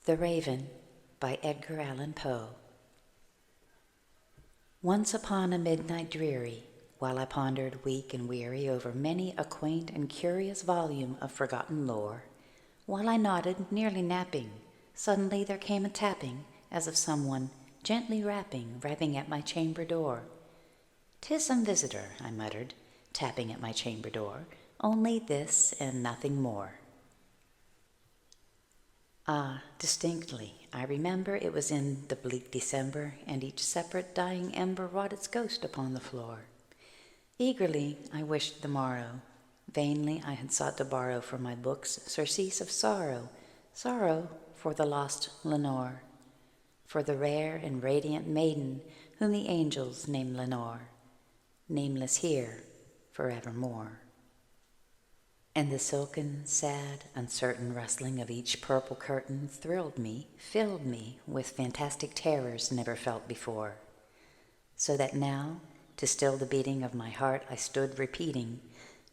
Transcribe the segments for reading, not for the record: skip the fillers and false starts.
The Raven by Edgar Allan Poe. Once upon a midnight dreary, while I pondered weak and weary over many a quaint and curious volume of forgotten lore, while I nodded, nearly napping, suddenly there came a tapping, as of someone gently rapping at my chamber door. "'Tis some visitor," I muttered, tapping at my chamber door, "only this and nothing more." Ah, distinctly, I remember it was in the bleak December, and each separate dying ember wrought its ghost upon the floor. Eagerly I wished the morrow. Vainly I had sought to borrow from my books surcease of sorrow, sorrow for the lost Lenore, for the rare and radiant maiden whom the angels name Lenore, nameless here forevermore. And the silken, sad, uncertain rustling of each purple curtain thrilled me, filled me with fantastic terrors never felt before. So that now, to still the beating of my heart, I stood repeating,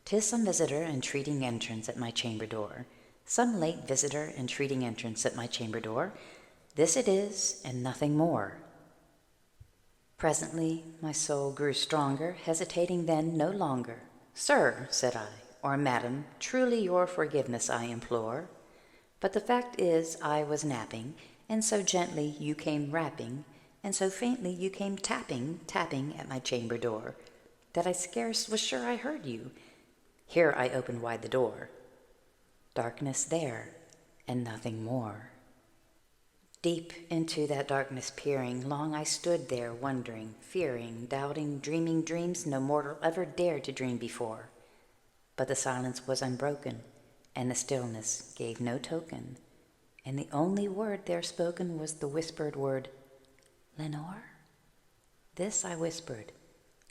"'Tis some visitor entreating entrance at my chamber door, some late visitor entreating entrance at my chamber door. This it is, and nothing more." Presently my soul grew stronger, hesitating then no longer. "Sir," said I, "or madam, truly your forgiveness I implore. But the fact is I was napping, and so gently you came rapping, and so faintly you came tapping at my chamber door, that I scarce was sure I heard you." Here I opened wide the door. Darkness there, and nothing more. Deep into that darkness peering, long I stood there wondering, fearing, doubting, dreaming dreams no mortal ever dared to dream before. But the silence was unbroken, and the stillness gave no token, and the only word there spoken was the whispered word, "Lenore?" This I whispered,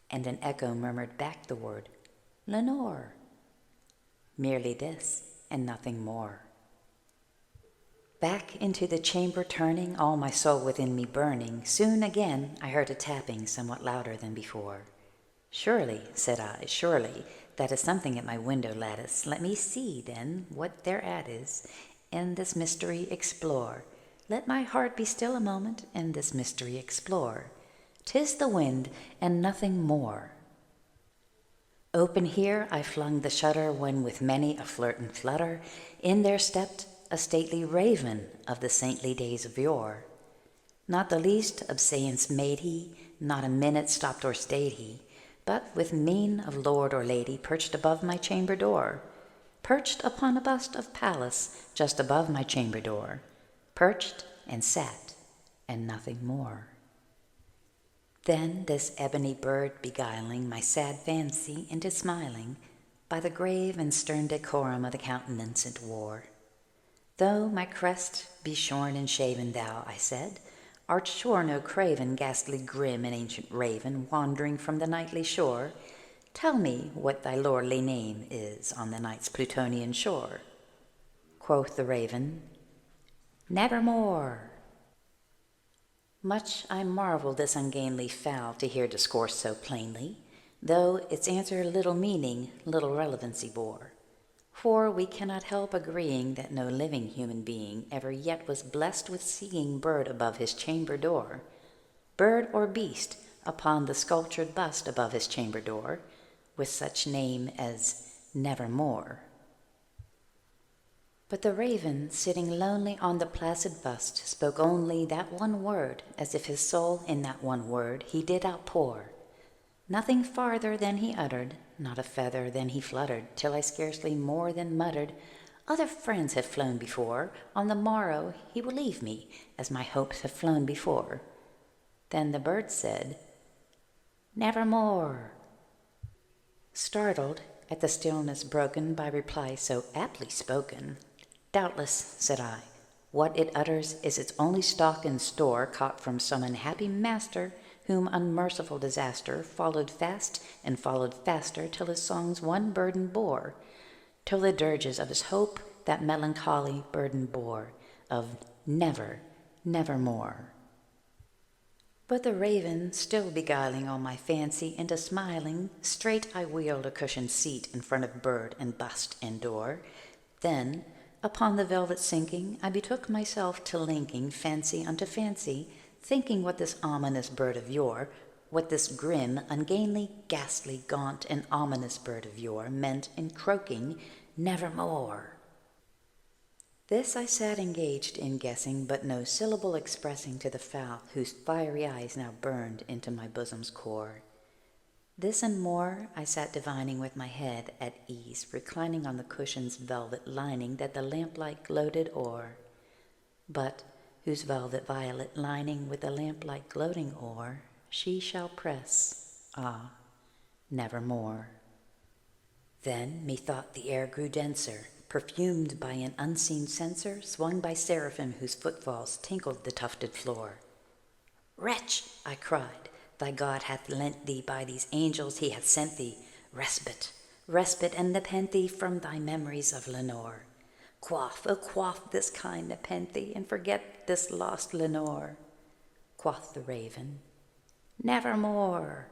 and an echo murmured back the word, "Lenore." Merely this, and nothing more. Back into the chamber turning, all my soul within me burning, soon again I heard a tapping somewhat louder than before. "Surely," said I, "surely, that is something at my window lattice. Let me see, then, what thereat is, and this mystery explore. Let my heart be still a moment, and this mystery explore. 'Tis the wind, and nothing more." Open here I flung the shutter, when with many a flirt and flutter in there stepped a stately raven of the saintly days of yore. Not the least abseyance made he, not a minute stopped or stayed he, but with mien of lord or lady perched above my chamber door, perched upon a bust of Pallas just above my chamber door, perched and sat, and nothing more. Then this ebony bird beguiling my sad fancy into smiling, by the grave and stern decorum of the countenance it wore. "Though my crest be shorn and shaven, thou," I said, "art sure no craven, ghastly grim and ancient raven, wandering from the nightly shore. Tell me what thy lordly name is on the night's Plutonian shore." Quoth the raven, "Nevermore." Much I marvelled this ungainly fowl to hear discourse so plainly, though its answer little meaning, little relevancy bore. For we cannot help agreeing that no living human being ever yet was blessed with seeing bird above his chamber door, bird or beast upon the sculptured bust above his chamber door, with such name as Nevermore. But the raven, sitting lonely on the placid bust, spoke only that one word, as if his soul in that one word he did outpour. Nothing farther than he uttered, not a feather than he fluttered, till I scarcely more than muttered, "Other friends have flown before, on the morrow he will leave me, as my hopes have flown before." Then the bird said, "Nevermore." Startled at the stillness broken by reply so aptly spoken, "Doubtless," said I, "what it utters is its only stock and store, caught from some unhappy master whom unmerciful disaster followed fast and followed faster, till his songs one burden bore, till the dirges of his hope that melancholy burden bore, of never, nevermore." But the raven, still beguiling all my fancy into smiling, straight I wheeled a cushioned seat in front of bird and bust and door. Then, upon the velvet sinking, I betook myself to linking fancy unto fancy, thinking what this ominous bird of yore, what this grim, ungainly, ghastly, gaunt, and ominous bird of yore meant in croaking, "Nevermore." This I sat engaged in guessing, but no syllable expressing to the fowl whose fiery eyes now burned into my bosom's core. This and more I sat divining with my head at ease, reclining on the cushion's velvet lining that the lamplight gloated o'er, but whose velvet violet lining with the lamplight gloating o'er she shall press, nevermore. Then methought the air grew denser, perfumed by an unseen censer swung by seraphim whose footfalls tinkled the tufted floor. "Wretch," I cried, "thy God hath lent thee, by these angels he hath sent thee, respite, and nepenthe from thy memories of Lenore. Quaff, oh quaff this kind nepenthe, and forget this lost Lenore." Quoth the raven, "Nevermore."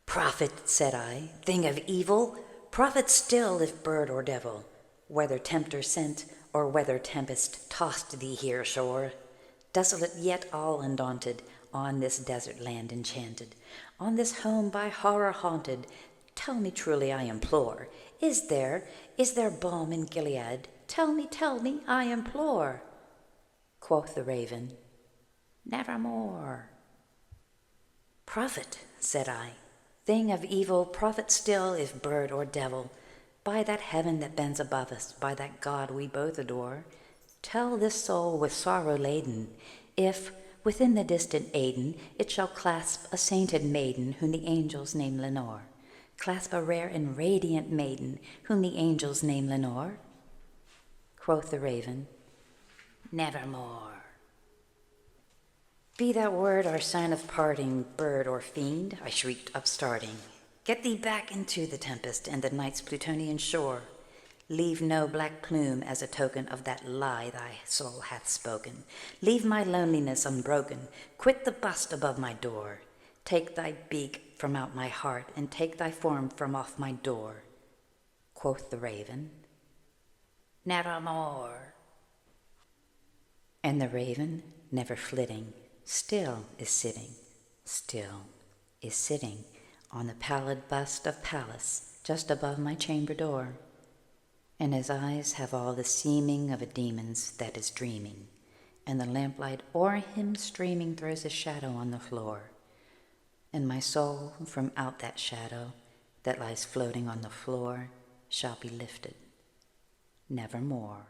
"Prophet," said I, "thing of evil, prophet still if bird or devil, whether tempter sent or whether tempest tossed thee here ashore, desolate yet all undaunted, on this desert land enchanted, on this home by horror haunted, tell me truly, I implore, is there balm in Gilead? Tell me, I implore." Quoth the raven, "Nevermore." "Prophet," said I, "thing of evil, prophet still if bird or devil, by that heaven that bends above us, by that God we both adore, tell this soul with sorrow laden, if, within the distant Aden, it shall clasp a sainted maiden whom the angels name Lenore, clasp a rare and radiant maiden whom the angels name Lenore?" Quoth the raven, "Nevermore." "Be that word our sign of parting, bird or fiend," I shrieked, upstarting. "Get thee back into the tempest and the night's Plutonian shore. Leave no black plume as a token of that lie thy soul hath spoken. Leave my loneliness unbroken. Quit the bust above my door. Take thy beak from out my heart, and take thy form from off my door." Quoth the raven, "Nevermore." And the raven, never flitting, still is sitting on the pallid bust of Pallas just above my chamber door, and his eyes have all the seeming of a demon's that is dreaming, and the lamplight o'er him streaming throws a shadow on the floor, and my soul from out that shadow that lies floating on the floor shall be lifted nevermore.